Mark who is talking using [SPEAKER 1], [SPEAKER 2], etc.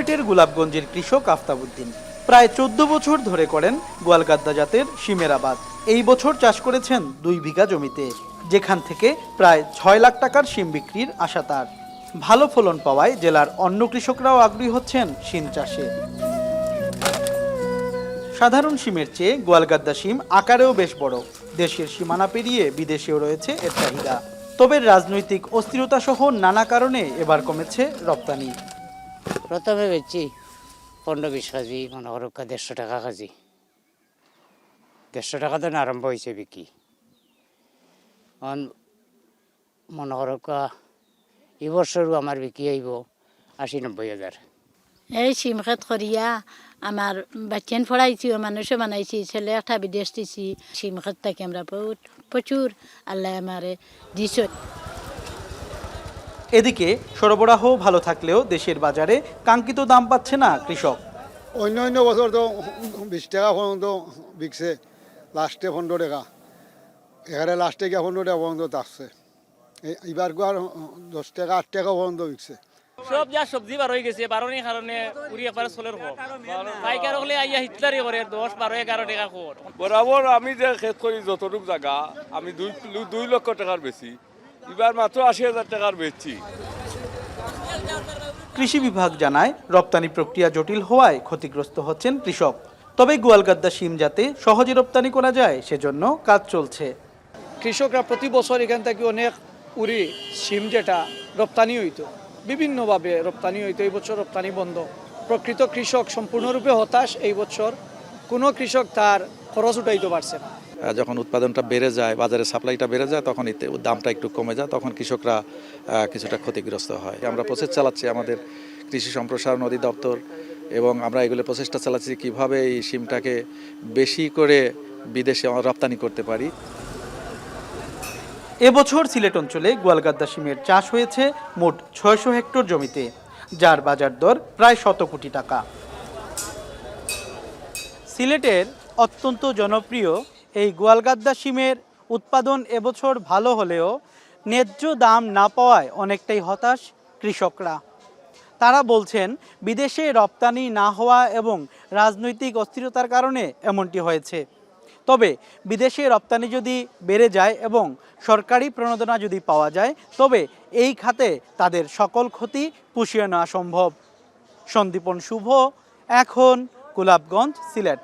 [SPEAKER 1] সিলেটের গোলাপগঞ্জের কৃষক আফতাবউদ্দিন প্রায় ১৪ বছর ধরে করেন গোয়ালগাদ্দা জাতের শিমের আবাদ। এই বছর চাষ করেছেন ২ বিঘা জমিতে, যেখান থেকে প্রায় ৬ লাখ টাকার শিম বিক্রির আশা তার। ভালো ফলন পাওয়ায় জেলার অন্য কৃষকরাও আগ্রহী হচ্ছেন শিম চাষে। সাধারণ শিমের চেয়ে গোয়ালগাদ্দা শিম আকারেও বেশ বড়। দেশের সীমানা পেরিয়ে বিদেশেও রয়েছে এর চাহিদা। তবে রাজনৈতিক অস্থিরতা সহ নানা কারণে এবার কমেছে রপ্তানি।
[SPEAKER 2] প্রথমে বেচছি ১৫-২০ কেজি, মনে করো ১৫০ টাকা কেজি। ১৫০ টাকা তো আরম্ভ হয়েছে বিক্রি। মনে করো এবছরও আমার বিক্রি হইব ৮০-৯০ হাজার।
[SPEAKER 3] এই শিম খেত করিয়া আমার বাচ্চান ফড়াইছি, মানুষও বানাইছি, ছেলে একটা বিদেশ দিছি। শিম খেত থাকি আমরা প্রচুর আল্লাহ আমারে দিছ।
[SPEAKER 1] এদিকে সরবরাহ ভালো থাকলেও দেশের বাজারে কাঙ্ক্ষিত দাম পাচ্ছে না কৃষক।
[SPEAKER 4] অন্য বছর তো ২০ টাকা পর্যন্ত বিকছে, লাস্টে ১৫ টাকা, এখানে লাস্টে গিয়ে ১৫ টাকা পর্যন্ত থাকছে। এবার আর ১০ টাকা ৮ টাকা পর্যন্ত বিকছে।
[SPEAKER 5] সব যা সবজি বার হয়ে গেছে, বারণের কারণে পুরি একবার চলের হোক পাইকার হলে আইয়া হিটলারি করে ১০, ১২, ১১ টাকা খোর।
[SPEAKER 6] বরাবর আমি যে ক্ষেত করি যতটুক জায়গা আমি ২ লক্ষ টাকার বেশি, এবার মাত্র ৮০,০০০ টাকার বেচছি।
[SPEAKER 1] কৃষি বিভাগ জানায় রপ্তানি প্রক্রিয়া জটিল হওয়ায় ক্ষতিগ্রস্ত হচ্ছেন কৃষক। তবে গোয়ালগাদ্দা শিম যাতে সহজে রপ্তানি করা যায় সেজন্য কাজ চলছে।
[SPEAKER 7] কৃষকরা প্রতি বছর এখান থেকে অনেক উড়ি শিম যেটা রপ্তানি হইতো, বিভিন্নভাবে রপ্তানি হইতো, এই বছর রপ্তানি বন্ধ। প্রকৃত কৃষক সম্পূর্ণরূপে হতাশ। এই বছর কোনো কৃষক তার খরচ উঠাইতে পারছে না।
[SPEAKER 8] যখন উৎপাদনটা বেড়ে যায়, বাজারে সাপ্লাইটা বেড়ে যায়, তখন দামটা একটু কমে যায়, তখন কৃষকরা কিছুটা ক্ষতিগ্রস্ত হয়। আমরা প্রসেস চালাচ্ছি, আমাদের কৃষি সম্প্রসারণ অধিদপ্তর, এবং আমরা এগুলো প্রচেষ্টা চালাচ্ছি কিভাবে এই শিমটাকে বেশি করে বিদেশে রপ্তানি করতে পারি।
[SPEAKER 1] এবছর সিলেট অঞ্চলে গোয়ালগাদ্দা শিমের চাষ হয়েছে মোট ৬০০ হেক্টর জমিতে, যার বাজার দর প্রায় ১০০ কোটি টাকা। সিলেটের অত্যন্ত জনপ্রিয় এই গোয়ালগাদ্দা শিমের উৎপাদন এবছর ভালো হলেও ন্যায্য দাম না পাওয়ায় অনেকটাই হতাশ কৃষকরা। তারা বলছেন বিদেশে রপ্তানি না হওয়া এবং রাজনৈতিক অস্থিরতার কারণে এমনটি হয়েছে। তবে বিদেশে রপ্তানি যদি বেড়ে যায় এবং সরকারি প্রণোদনা যদি পাওয়া যায়, তবে এই খাতে তাদের সকল ক্ষতি পুষিয়ে নেওয়া সম্ভব। সন্দীপন শুভ, এখন গোলাপগঞ্জ, সিলেট।